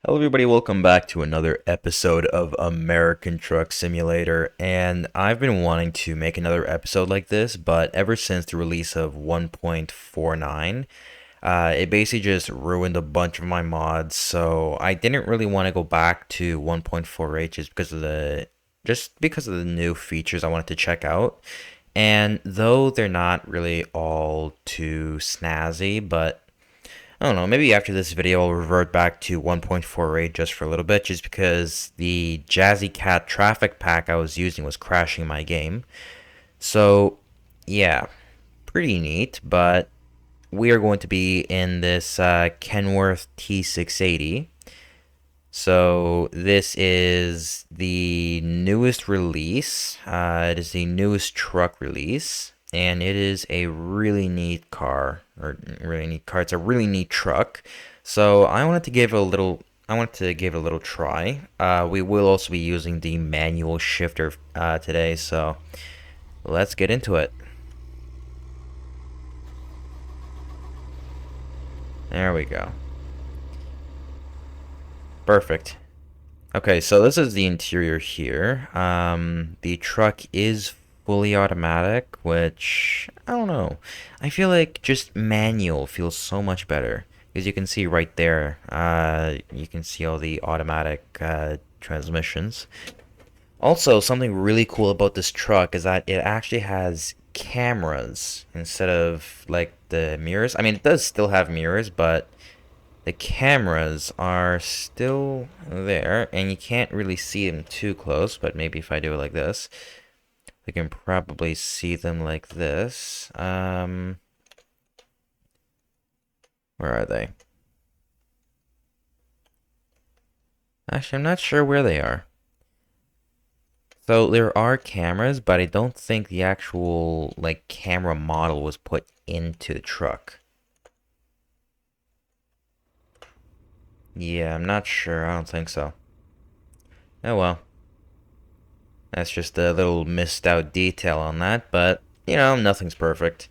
Hello, everybody. Welcome back to another episode of American Truck Simulator. And I've been wanting to make another episode like this, but ever since the release of 1.49, it basically just ruined a bunch of my mods. So I didn't really want to go back to 1.48 just because of the new features I wanted to check out. And though they're not really all too snazzy, but I don't know, maybe after this video I'll revert back to 1.48 just for a little bit, just because the Jazzy Cat traffic pack I was using was crashing my game. So, yeah, pretty neat, but we are going to be in this Kenworth T680. So, this is the newest release. It is the newest truck release, and it is a really neat car, or really neat car. It's a really neat truck. So, I wanted to give it a little. I wanted to give it a little try. We will also be using the manual shifter today, so let's get into it. There we go. Perfect. Okay, so this is the interior here. The truck is fully automatic, which I don't know. I feel like just manual feels so much better because you can see right there. You can see all the automatic transmissions. Also, something really cool about this truck is that it actually has cameras instead of like the mirrors. I mean, it does still have mirrors, but the cameras are still there, and you can't really see them too close, but maybe if I do it like this, we can probably see them like this. Where are they? Actually, I'm not sure where they are. So there are cameras, but I don't think the actual, like, camera model was put into the truck. Yeah, I'm not sure. I don't think so. Oh well. That's just a little missed out detail on that, but you know, nothing's perfect.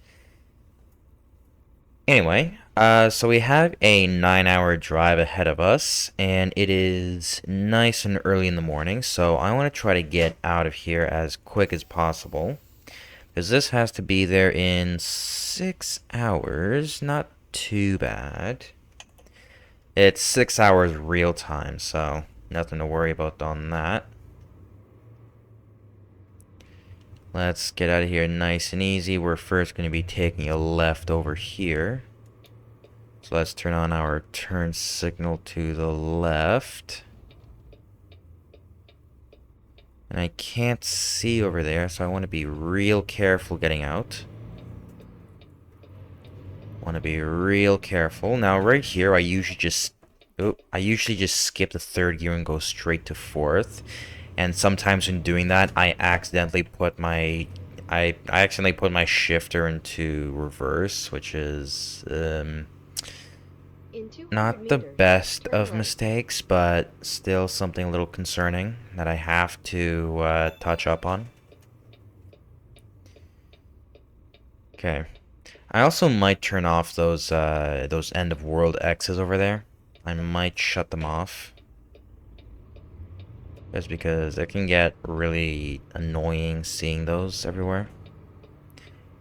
Anyway, so we have a 9 hour drive ahead of us, and it is nice and early in the morning, so I want to try to get out of here as quick as possible. Because this has to be there in 6 hours, not too bad. It's 6 hours real time, so nothing to worry about on that. Let's get out of here nice and easy. We're first going to be taking a left over here. So let's turn on our turn signal to the left. And I can't see over there, so I want to be real careful getting out. Want to be real careful. Now right here, I usually just skip the third gear and go straight to fourth. And sometimes in doing that, I accidentally put my shifter into reverse, which is not the best of mistakes, but still something a little concerning that I have to touch up on. Okay. I also might turn off those end of world X's over there. I might shut them off. Just because it can get really annoying seeing those everywhere.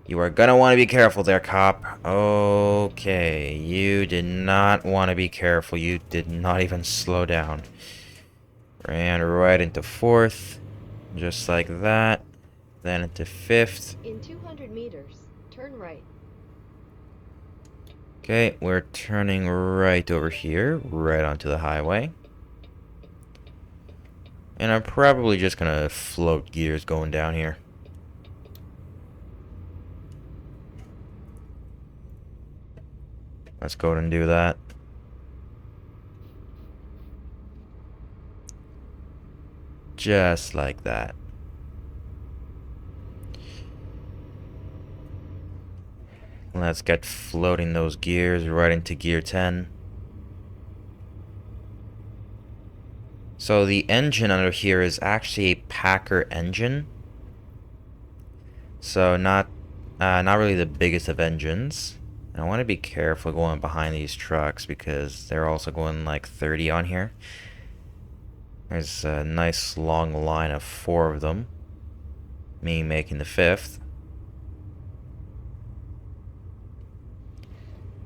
You are gonna want to be careful there, cop. Okay, you did not want to be careful. You did not even slow down. Ran right into fourth, just like that. Then into fifth. In 200 meters, turn right. Okay, we're turning right over here, right onto the highway. And I'm probably just gonna float gears going down here. Let's go ahead and do that. Just like that. Let's get floating those gears right into gear 10. So the engine under here is actually a Packer engine. So not really the biggest of engines. And I want to be careful going behind these trucks because they're also going like 30 on here. There's a nice long line of 4 of them. Me making the 5th.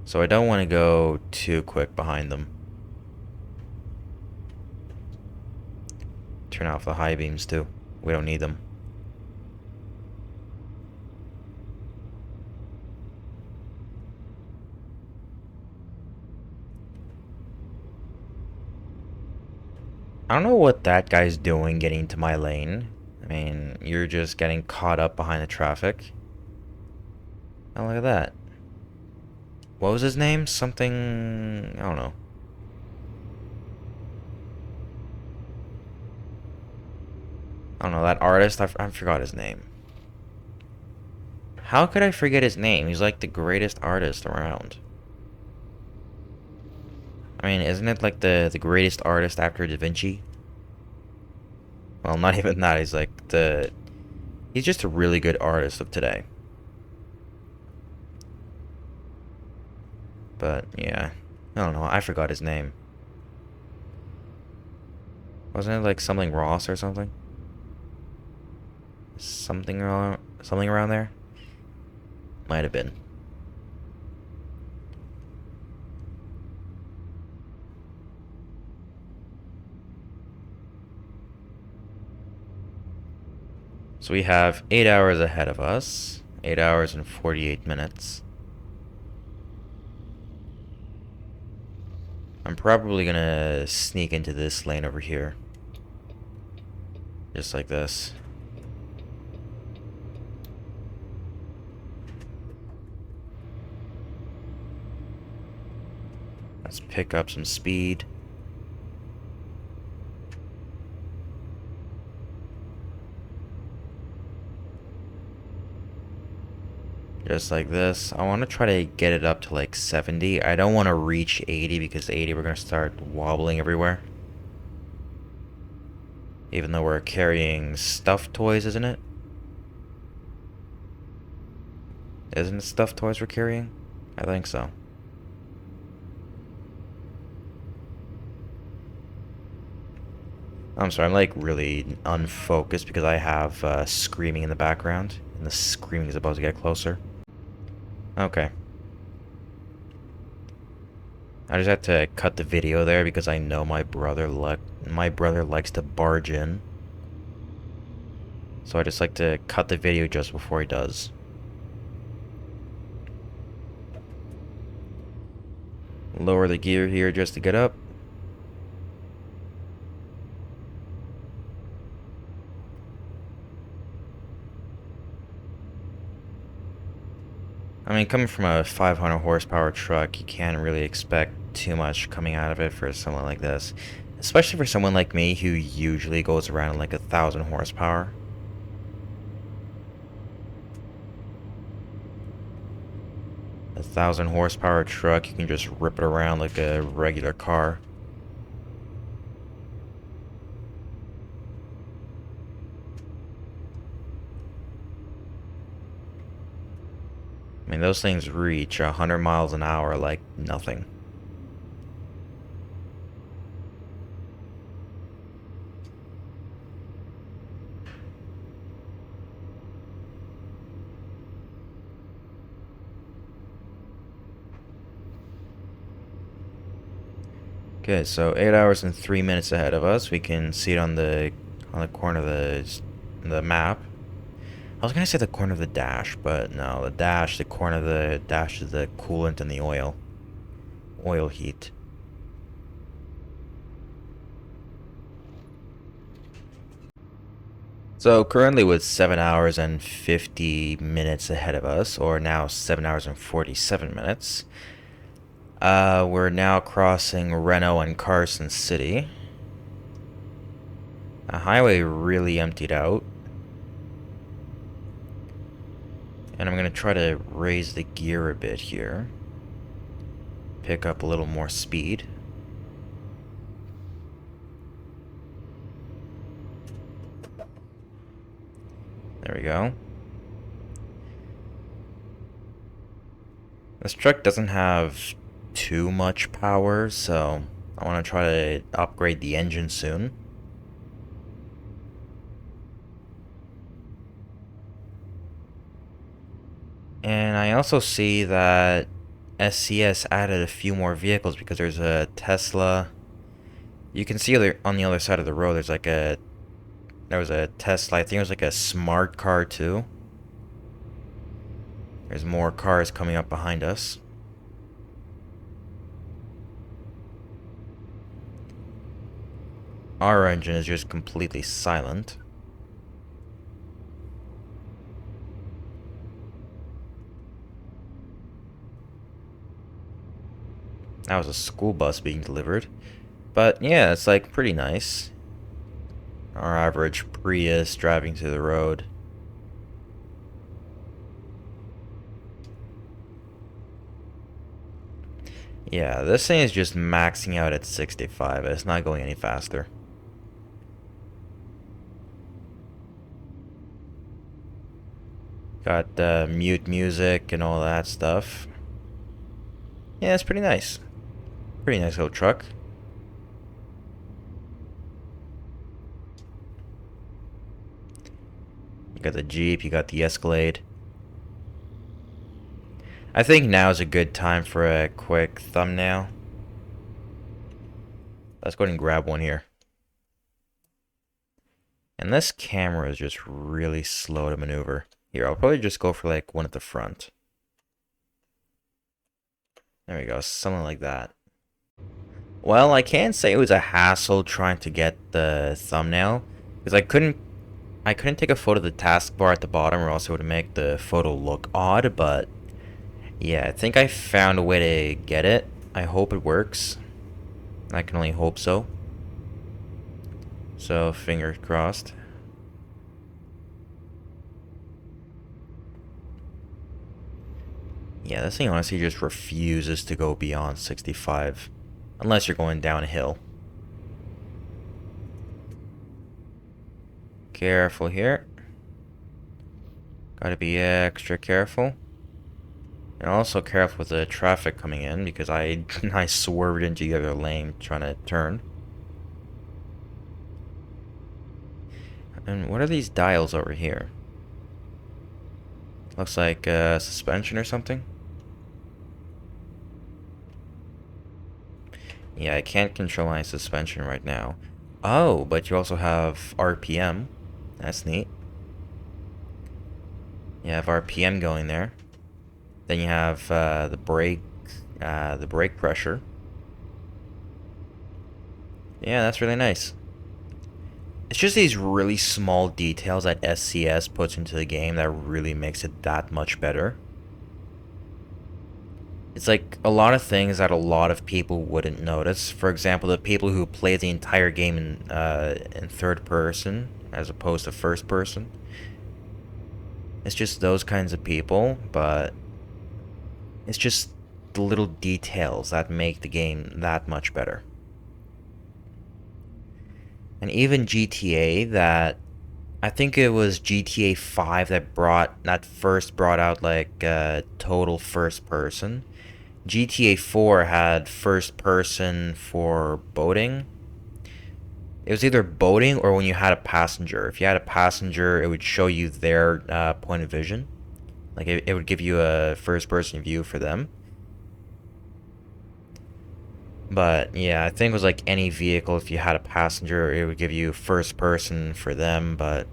So I don't want to go too quick behind them. Turn off the high beams too. We don't need them. I don't know what that guy's doing getting to my lane. I mean, you're just getting caught up behind the traffic. Oh, look at that. What was his name? Something... I don't know. I don't know, that artist, I forgot his name. How could I forget his name? He's like the greatest artist around. I mean, isn't it like the greatest artist after Da Vinci? Well, not even that. He's like the... He's just a really good artist of today. But, yeah. I don't know. I forgot his name. Wasn't it like something Ross or something? Something around there? Might have been. So we have 8 hours ahead of us. 8 hours and 48 minutes. I'm probably gonna sneak into this lane over here. Just like this. Let's pick up some speed. Just like this. I want to try to get it up to like 70. I don't want to reach 80 because 80 we're going to start wobbling everywhere. Even though we're carrying stuffed toys, isn't it? Isn't it stuffed toys we're carrying? I think so. I'm sorry, I'm like really unfocused because I have screaming in the background. And the screaming is about to get closer. Okay. I just had to cut the video there because I know my brother likes to barge in. So I just like to cut the video just before he does. Lower the gear here just to get up. I mean, coming from a 500 horsepower truck, you can't really expect too much coming out of it for someone like this. Especially for someone like me who usually goes around like 1,000 horsepower. A 1,000 horsepower truck, you can just rip it around like a regular car. I mean, those things reach 100 miles an hour like nothing. Okay, so 8 hours and 3 minutes ahead of us. We can see it on the corner of the map. I was gonna say the corner of the dash, but no, the corner of the dash is the coolant and the oil heat. So currently with 7 hours and 50 minutes ahead of us, or now 7 hours and 47 minutes, we're now crossing Reno and Carson City. The highway really emptied out. And I'm going to try to raise the gear a bit here. Pick up a little more speed. There we go. This truck doesn't have too much power, so I want to try to upgrade the engine soon. And I also see that SCS added a few more vehicles because there's a Tesla. You can see on the other side of the road there was a Tesla. I think it was like a smart car too. There's more cars coming up behind us. Our engine is just completely silent. That was a school bus being delivered. But yeah, it's like pretty nice. Our average Prius driving through the road. Yeah, this thing is just maxing out at 65. It's not going any faster. Got mute music and all that stuff. Yeah, it's pretty nice. Pretty nice little truck. You got the Jeep, you got the Escalade. I think now is a good time for a quick thumbnail. Let's go ahead and grab one here. And this camera is just really slow to maneuver. Here, I'll probably just go for like one at the front. There we go, something like that. Well, I can't say it was a hassle trying to get the thumbnail, because I couldn't take a photo of the taskbar at the bottom or else it would make the photo look odd, but yeah, I think I found a way to get it. I hope it works. I can only hope so. So, fingers crossed. Yeah, this thing honestly just refuses to go beyond 65. Unless you're going downhill. Careful here. Gotta be extra careful. And also careful with the traffic coming in because I I swerved into the other lane trying to turn. And what are these dials over here? Looks like suspension or something. Yeah, I can't control my suspension right now. Oh, but you also have RPM. That's neat. You have RPM going there. Then you have the brake pressure. Yeah, that's really nice. It's just these really small details that SCS puts into the game that really makes it that much better. It's like a lot of things that a lot of people wouldn't notice. For example, the people who play the entire game in third person as opposed to first person. It's just those kinds of people, but it's just the little details that make the game that much better. And even GTA, that I think it was GTA 5 that first brought out like total first person. GTA 4 had first person for boating. It was either boating or when you had a passenger. If you had a passenger, it would show you their point of vision. Like it would give you a first person view for them. But yeah, I think it was like any vehicle, if you had a passenger, it would give you first person for them, but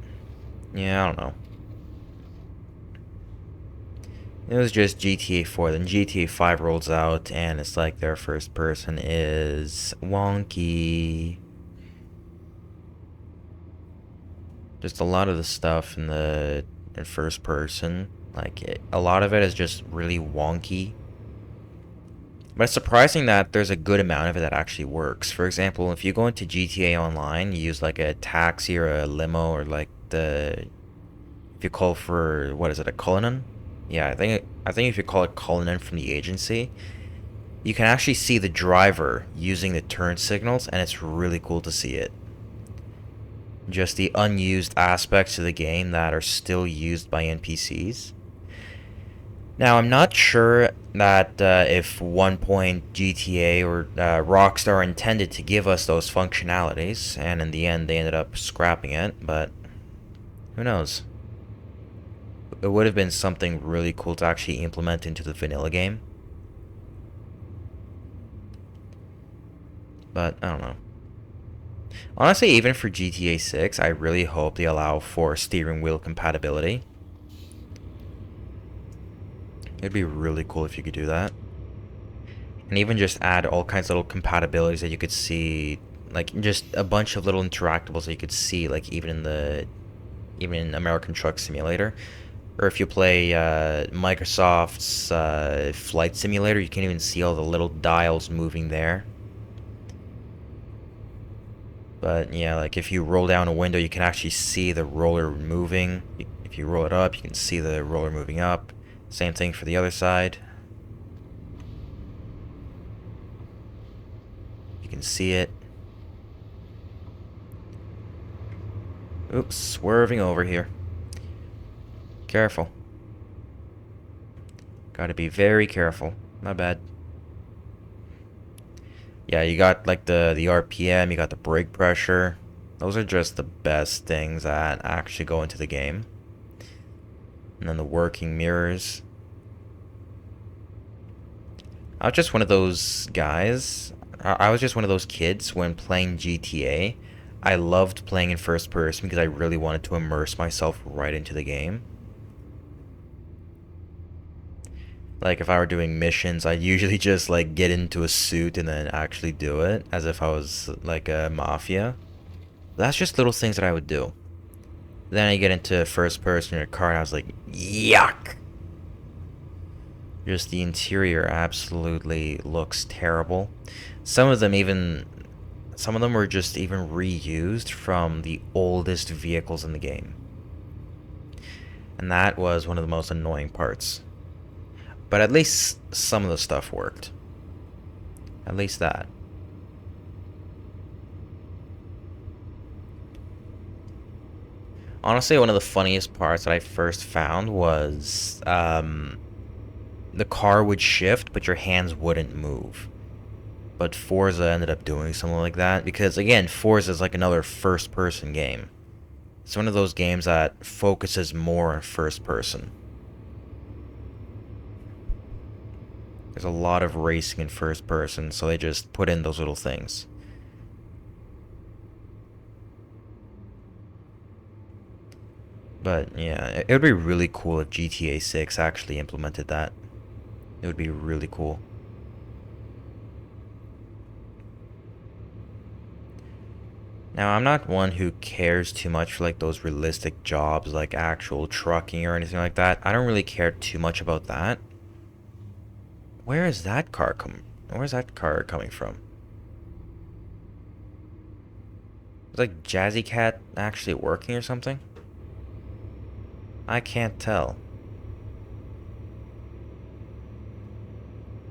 yeah, I don't know. It was just GTA 4, then GTA 5 rolls out, and it's like their first person is wonky. Just a lot of the stuff in first person, a lot of it is just really wonky. But it's surprising that there's a good amount of it that actually works. For example, if you go into GTA Online, you use like a taxi or a limo or like if you call for, what is it, a Cullinan? Yeah, I think if you call it Cullinan from the agency, you can actually see the driver using the turn signals, and it's really cool to see it. Just the unused aspects of the game that are still used by NPCs. Now, I'm not sure that if 1 GTA or Rockstar intended to give us those functionalities, and in the end they ended up scrapping it, but who knows? It would have been something really cool to actually implement into the vanilla game, but I don't know. Honestly, even for GTA 6, I really hope they allow for steering wheel compatibility. It'd be really cool if you could do that. And even just add all kinds of little compatibilities that you could see, like just a bunch of little interactables that you could see, like even in American Truck Simulator, or if you play Microsoft's Flight Simulator, you can even see all the little dials moving there. But yeah, like if you roll down a window, you can actually see the roller moving. If you roll it up, you can see the roller moving up. Same thing for the other side. You can see it. Oops, swerving over here. Careful. Gotta be very careful. My bad. Yeah, you got like the RPM, you got the brake pressure. Those are just the best things that actually go into the game. And then the working mirrors. I was just one of those guys. I was just one of those kids when playing GTA. I loved playing in first person because I really wanted to immerse myself right into the game. Like if I were doing missions, I'd usually just like get into a suit and then actually do it as if I was like a mafia. That's just little things that I would do. Then I get into first person in a car and I was like, yuck! Just the interior absolutely looks terrible. Some of them even some of them were just even reused from the oldest vehicles in the game. And that was one of the most annoying parts. But at least some of the stuff worked. At least that. Honestly, one of the funniest parts that I first found was the car would shift, but your hands wouldn't move. But Forza ended up doing something like that because, again, Forza is like another first-person game. It's one of those games that focuses more on first person. There's a lot of racing in first person, so they just put in those little things. But yeah, it would be really cool if GTA 6 actually implemented that. It would be really cool. Now, I'm not one who cares too much for like those realistic jobs like actual trucking or anything like that. I don't really care too much about that. Where's that car coming from? Is like Jazzy Cat actually working or something? I can't tell.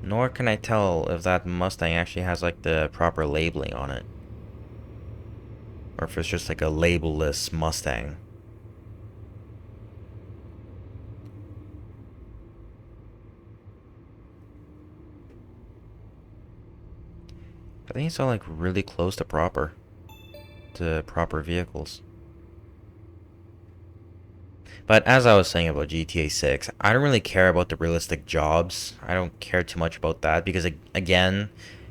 Nor can I tell if that Mustang actually has like the proper labeling on it. Or if it's just like a labelless Mustang. I think it's all like really close to proper vehicles. But as I was saying about GTA 6, I don't really care about the realistic jobs. I don't care too much about that because again,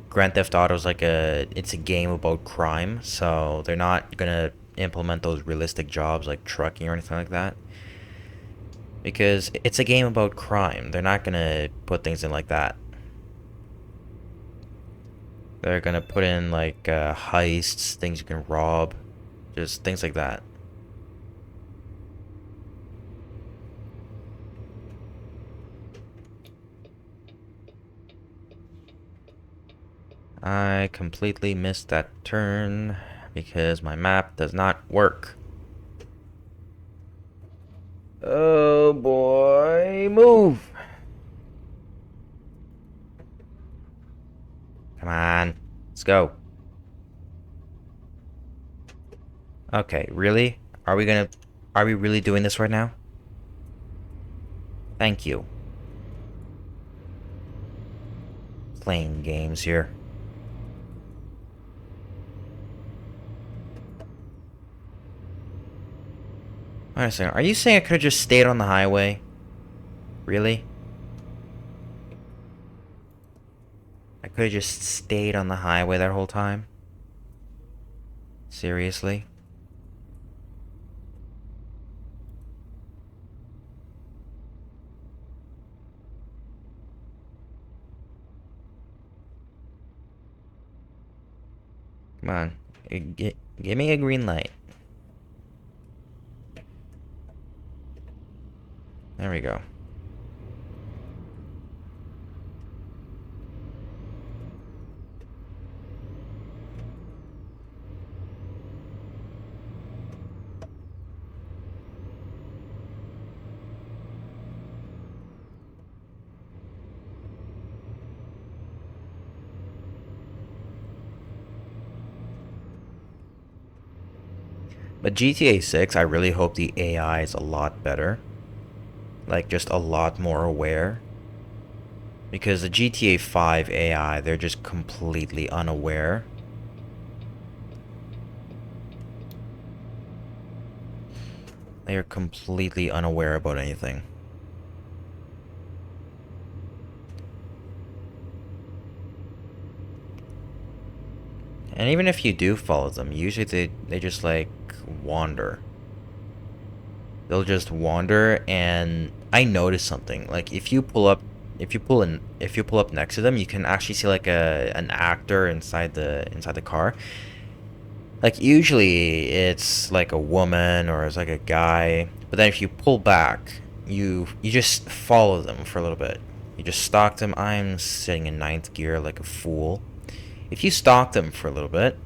Grand Theft Auto is like it's a game about crime, so they're not gonna implement those realistic jobs like trucking or anything like that. Because it's a game about crime. They're not gonna put things in like that. They're gonna put in like heists, things you can rob, just things like that. I completely missed that turn because my map does not work. Oh boy, move! Come on, let's go. Okay, really? Are we really doing this right now? Thank you. playing games here. Wait a second. Are you saying I could have just stayed on the highway? Really? I could have just stayed on the highway that whole time? Seriously? Come on. Give me a green light. There we go. But GTA 6, I really hope the AI is a lot better. Like, just a lot more aware. Because the GTA 5 AI, they're just completely unaware. They are completely unaware about anything. And even if you do follow them, usually they just like wander. They'll just wander, and I noticed something. Like if you pull up next to them, you can actually see like an actor inside the car. Like usually it's like a woman or it's like a guy, but then if you pull back, you just follow them for a little bit. You just stalk them. I'm sitting in ninth gear like a fool. If you stalk them for a little bit,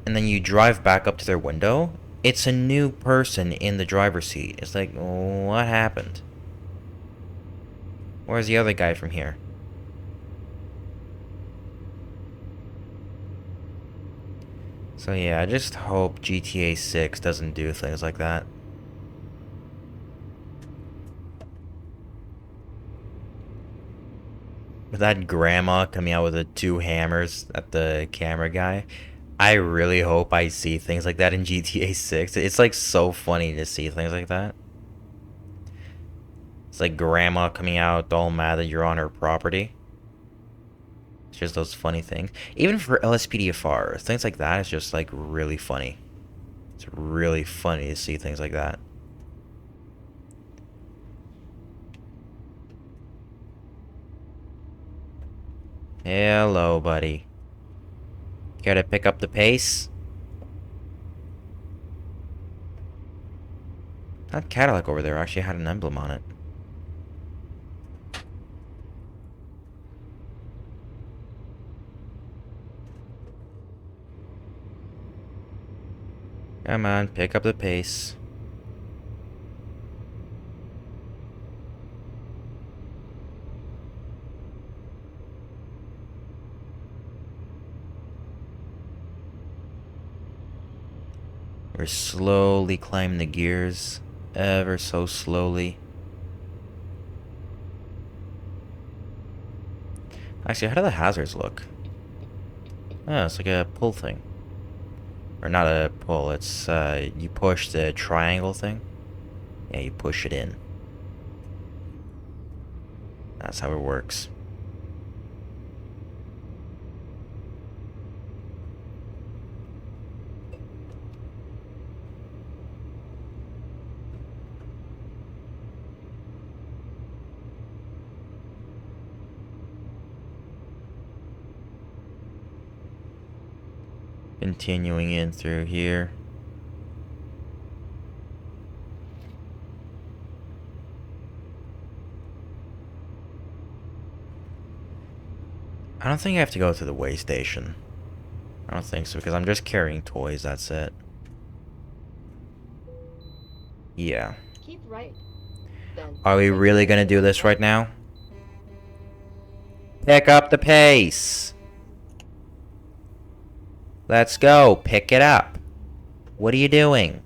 and then you drive back up to their window, it's a new person in the driver's seat. It's like, what happened? Where's the other guy from here? So yeah, I just hope GTA 6 doesn't do things like that. With that grandma coming out with the two hammers at the camera guy, I really hope I see things like that in GTA 6. It's like so funny to see things like that. It's like grandma coming out all mad that you're on her property. It's just those funny things. Even for LSPDFR, things like that is just like really funny. It's really funny to see things like that. Hello, buddy. Care to pick up the pace? That Cadillac over there actually had an emblem on it. Come on, pick up the pace. We're slowly climbing the gears, ever so slowly. Actually, how do the hazards look? Oh, it's like a pull thing. Or not a pull, it's, you push the triangle thing. Yeah, you push it in. That's how it works. Continuing in through here. I don't think I have to go to the way station. I don't think so, because I'm just carrying toys, that's it. Yeah. Keep right. Then Are we take really the gonna exit do on the this right right. now? Pick up the pace! Let's go, pick it up. What are you doing?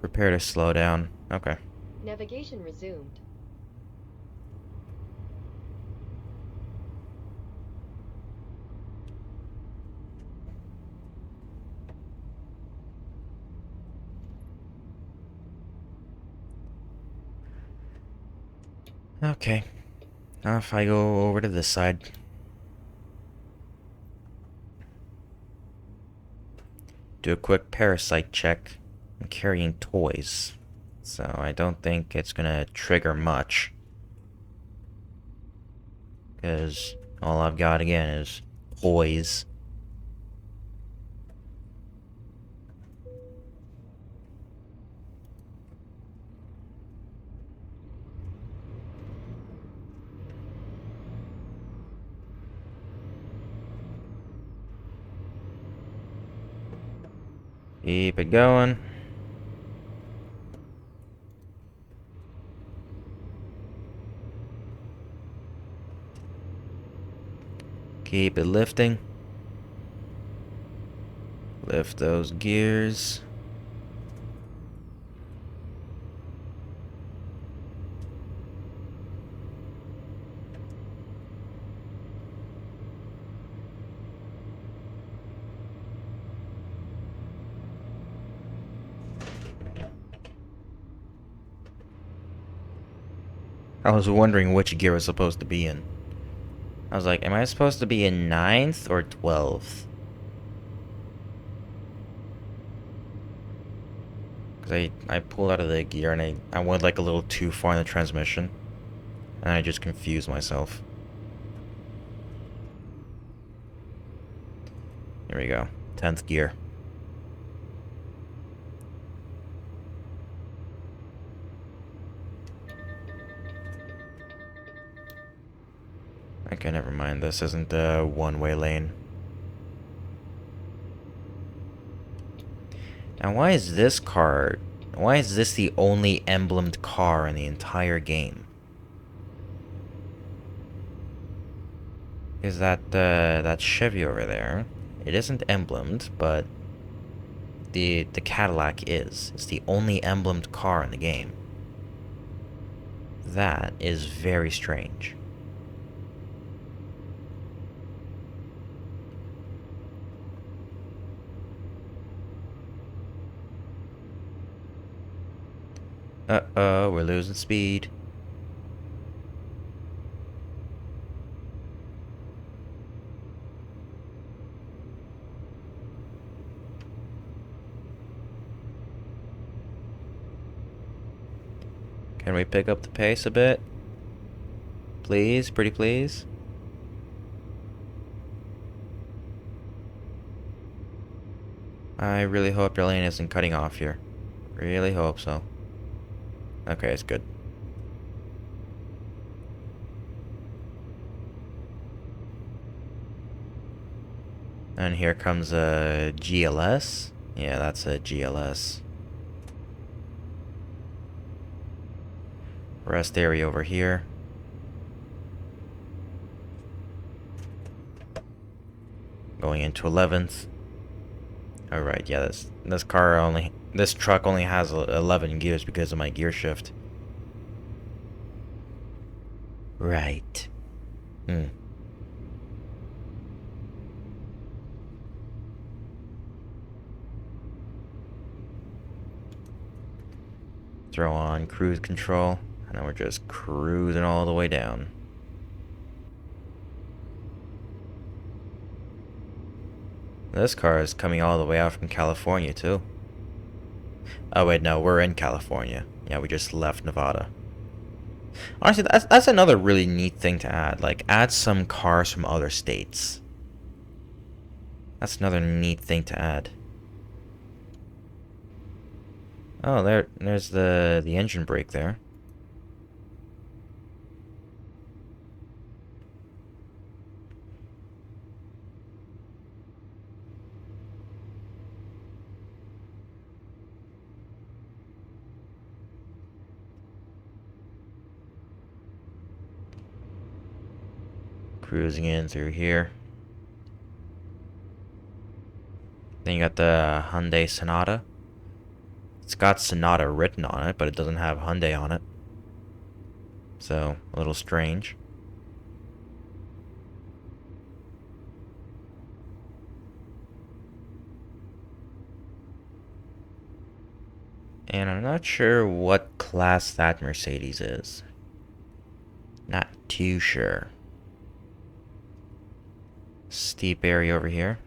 Prepare to slow down. Okay. Navigation resumed. Okay. Now if I go over to this side. Do a quick parasite check. I'm carrying toys, so I don't think it's gonna trigger much. Because all I've got again is toys. Keep it going. Keep it lifting. Lift those gears. I was wondering which gear I was supposed to be in. I was like, am I supposed to be in 9th or 12th? Because I pulled out of the gear and I went like a little too far in the transmission. And I just confused myself. Here we go. 10th gear. Okay, never mind. This isn't a one-way lane. Now, why is this car... Why is this the only emblemed car in the entire game? Is that Chevy over there? It isn't emblemed, but the Cadillac is. It's the only emblemed car in the game. That is very strange. Uh-oh, we're losing speed. Can we pick up the pace a bit? Please, pretty please? I really hope your lane isn't cutting off here. Really hope so. Okay, it's good. And here comes a GLS. Yeah, that's a GLS. Rest area over here. Going into 11th. Alright, yeah, this truck only has 11 gears because of my gear shift. Right. Throw on cruise control, and then we're just cruising all the way down. This car is coming all the way out from California, too. Oh, wait, no, we're in California. Yeah, we just left Nevada. Honestly, that's another really neat thing to add. Like, add some cars from other states. That's another neat thing to add. Oh, there's the engine brake there. Cruising in through here. Then you got the Hyundai Sonata. It's got Sonata written on it, but it doesn't have Hyundai on it. So, a little strange. And I'm not sure what class that Mercedes is. too sure. Steep area over here.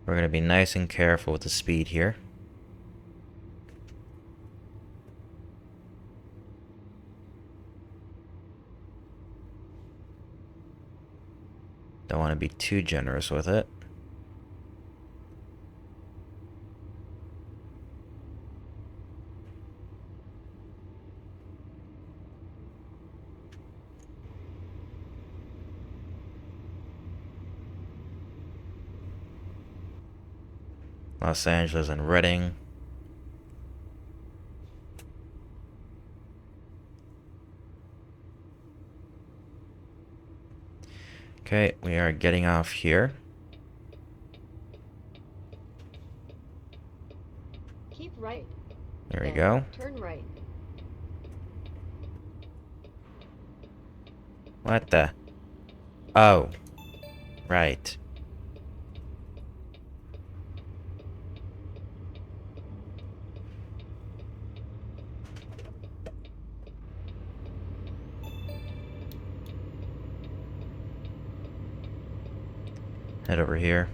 We're going to be nice and careful with the speed here. Don't want to be too generous with it. Los Angeles and Reading. Okay, we are getting off here. Keep right. There we Then go. turn right. What the? Oh. Right. Head over here.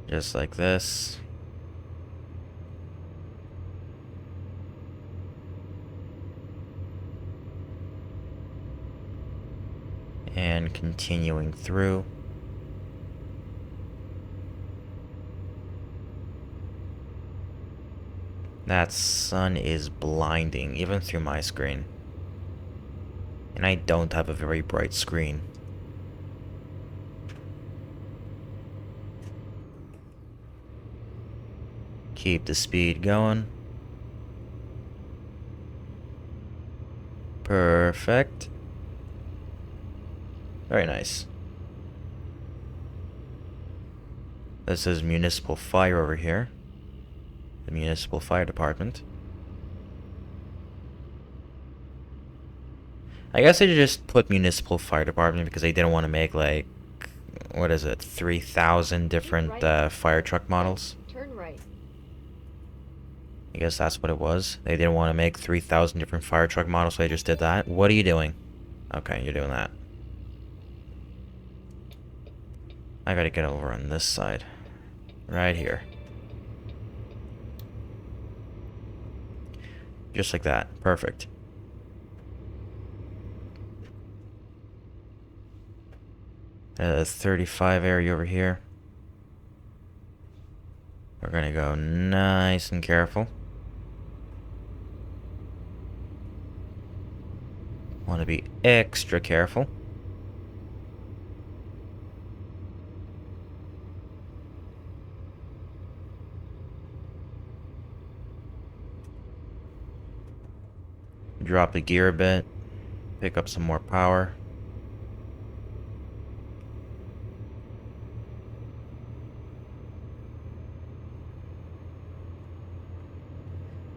Just like this. And continuing through. That sun is blinding, even through my screen. And I don't have a very bright screen. Keep the speed going. Perfect. Very nice. This is municipal fire over here. The municipal fire department. I guess they just put municipal fire department because they didn't want to make like, what is it, 3,000 different fire truck models. Turn right. I guess that's what it was. They didn't want to make 3,000 different fire truck models, so they just did that. What are you doing? Okay, you're doing that. I gotta get over on this side. Right here. Just like that. Perfect. The 35 area over here. We're gonna go nice and careful. Want to be extra careful. Drop the gear a bit. Pick up some more power.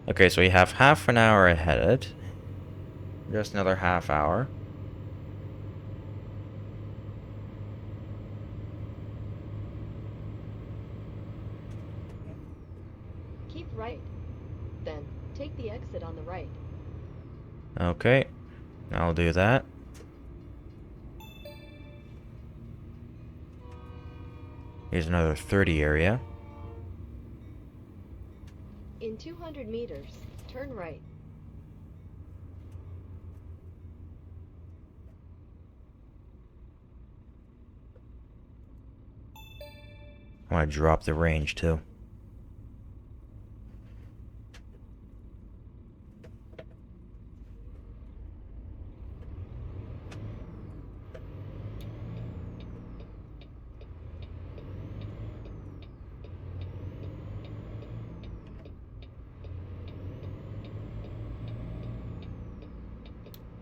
Okay, so we have half an hour ahead. Just another half hour. Keep right. Then take the exit on the right. Okay, I'll do that. Here's another 30 area. In 200 meters, turn right. I want to drop the range too.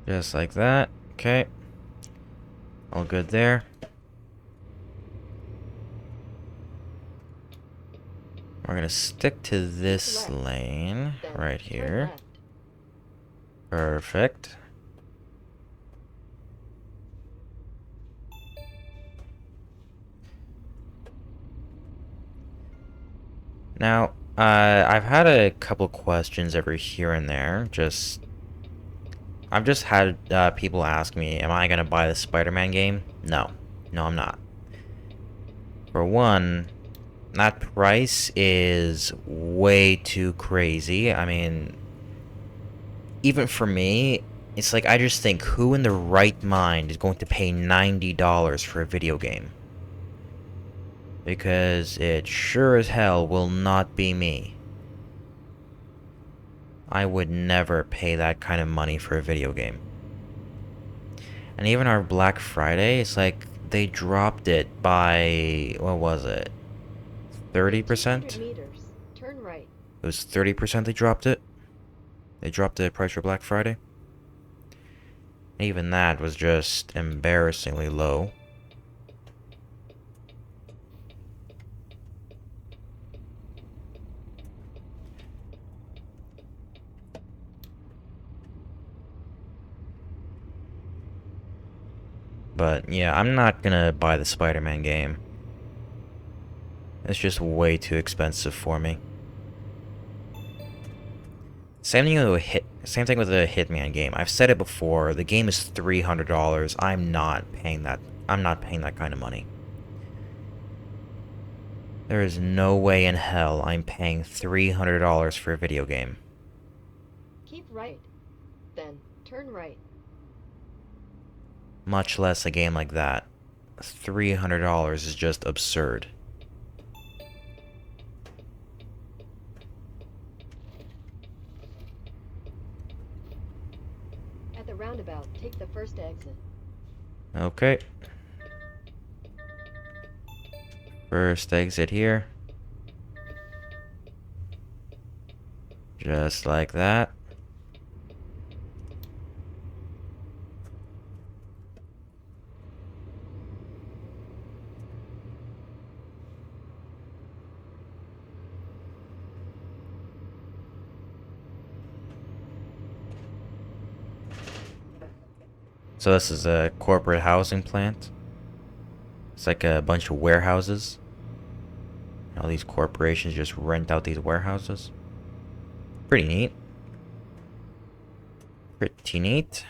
Just like that. Okay. All good there. We're gonna stick to this Left. lane Then right turn here. left. Perfect. Now, I've had a couple questions every here and there. I've just had people ask me, am I gonna buy the Spider-Man game? No. No, I'm not. For one, that price is way too crazy. I mean, even for me, it's like I just think who in the right mind is going to pay $90 for a video game? Because it sure as hell will not be me. I would never pay that kind of money for a video game. And even our Black Friday, it's like they dropped it by, what was it? In 200 30%? meters, turn right. It was 30% they dropped it. They dropped the price for Black Friday. Even that was just embarrassingly low. But yeah, I'm not gonna buy the Spider-Man game. It's just way too expensive for me. Same thing with the Hitman game. I've said it before. The game is $300. I'm not paying that. I'm not paying that kind of money. There is no way in hell I'm paying $300 for a video game. Keep right. Then, turn right. Much less a game like that. $300 is just absurd. At the roundabout, take the first exit. Okay. First exit here. Just like that. So this is a corporate housing plant. It's like a bunch of warehouses. All these corporations just rent out these warehouses. Pretty neat. Pretty neat.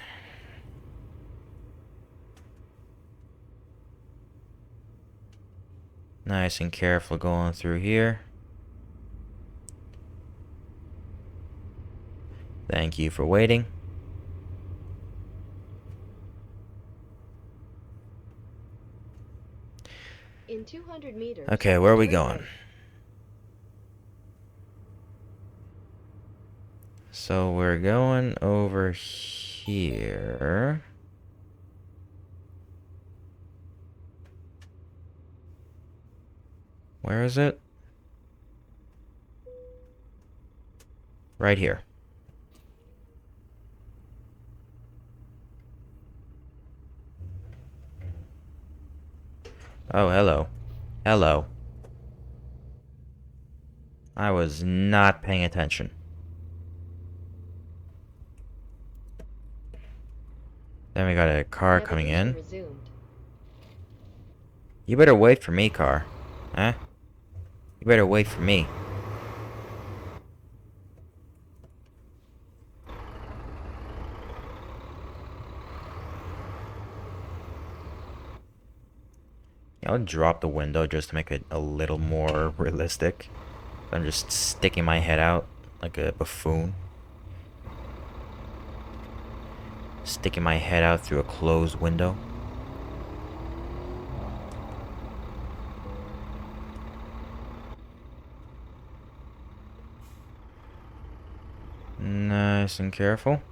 Nice and careful going through here. Thank you for waiting. In 200 meters. Okay, where are we turn going? right. So we're going over here. Where is it? Right here. Oh, hello. Hello. I was not paying attention. Then we got a car coming Navigation in. resumed. You better wait for me, car. Huh? You better wait for me. I'll drop the window just to make it a little more realistic. I'm just sticking my head out like a buffoon. Sticking my head out through a closed window. Nice and careful.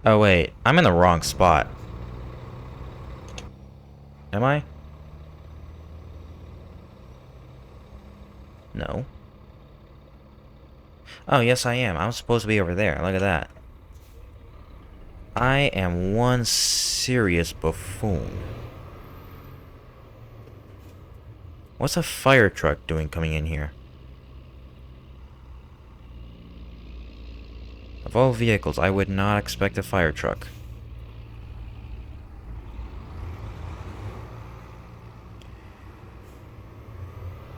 Oh wait, I'm in the wrong spot. Am I? No. Oh, yes I am. I'm supposed to be over there. Look at that. I am one serious buffoon. What's a fire truck doing coming in here? Of all vehicles, I would not expect a fire truck.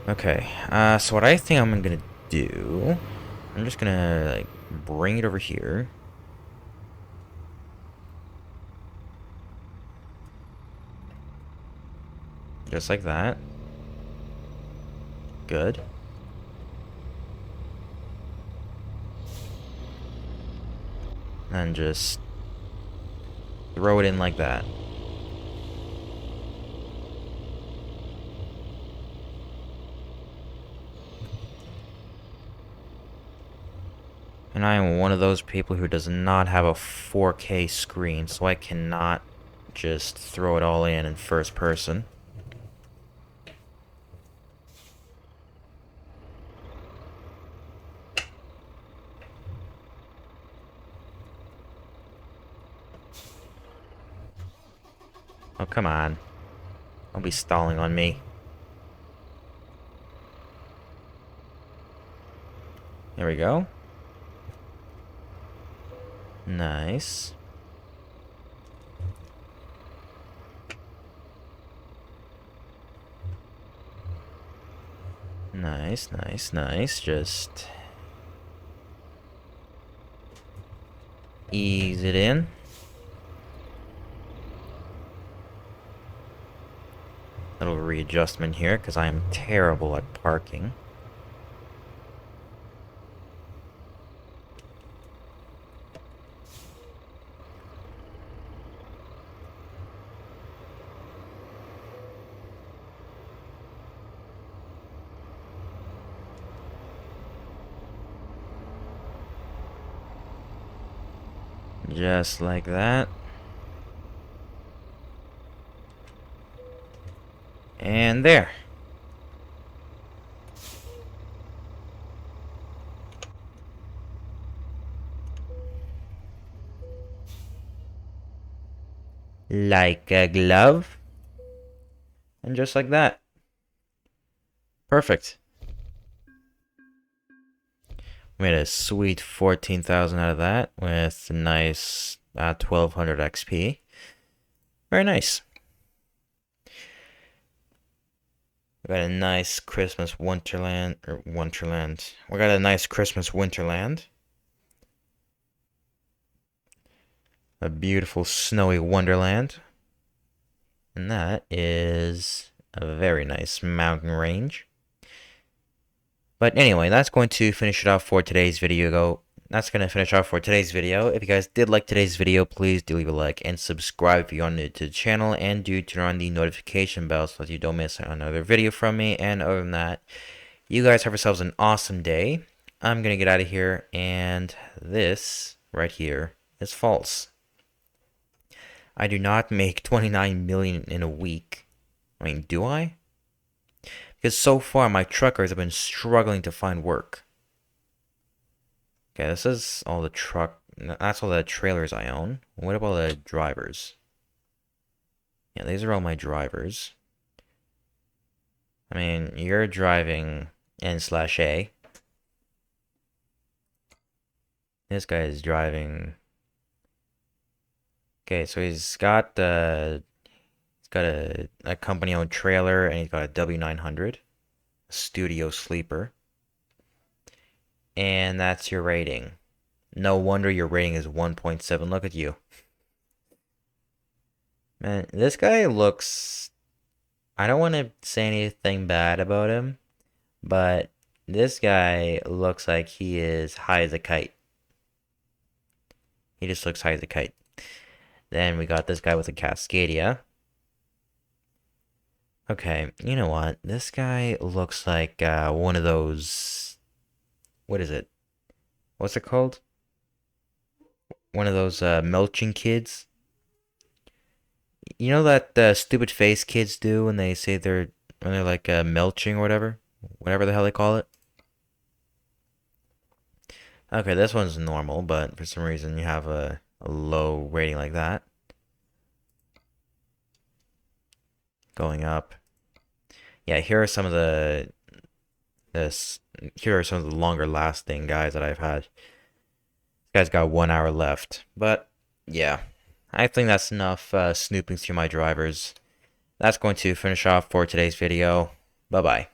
Okay, so what I think I'm gonna do, I'm just gonna, like, bring it over here. Just like that. Good. And just throw it in like that. And I am one of those people who does not have a 4K screen, so I cannot just throw it all in first person. Oh, come on. Don't be stalling on me. There we go. Nice. Nice, nice, nice. Just ease it in. Little readjustment here, because I am terrible at parking. Just like that. And there. Like a glove. And just like that. Perfect. Made a sweet 14,000 out of that with a nice 1200 XP. Very nice. We got a nice Christmas Wonderland, Wonderland. We got a nice Christmas Winterland. A beautiful snowy Wonderland. And that is a very nice mountain range. But anyway, that's going to finish it off for today's video. That's going to finish off for today's video. If you guys did like today's video, please do leave a like and subscribe if you're new to the channel. And do turn on the notification bell so that you don't miss another video from me. And other than that, you guys have yourselves an awesome day. I'm going to get out of here. And this right here is false. I do not make 29 million in a week. I mean, do I? Because so far my truckers have been struggling to find work. Okay, this is all the that's all the trailers I own. What about the drivers? Yeah, these are all my drivers. I mean, you're driving N/A. This guy is driving. Okay, so he's got a company-owned trailer, and he's got a W900, a studio sleeper. And that's your rating. No wonder your rating is 1.7. Look at you. Man, this guy looks... I don't want to say anything bad about him, but this guy looks like he is high as a kite. He just looks high as a kite. Then we got this guy with a Cascadia. Okay, you know what? This guy looks like one of those... What is it? What's it called? One of those melching kids. You know that stupid face kids do when they say when they're like melching or whatever the hell they call it. Okay, this one's normal, but for some reason you have a low rating like that. Going up. Yeah, here are some of here are some of the longer lasting guys that I've had. Guy's got 1 hour left. But yeah, I think that's enough snooping through my drivers. That's going to finish off for today's video. Bye bye.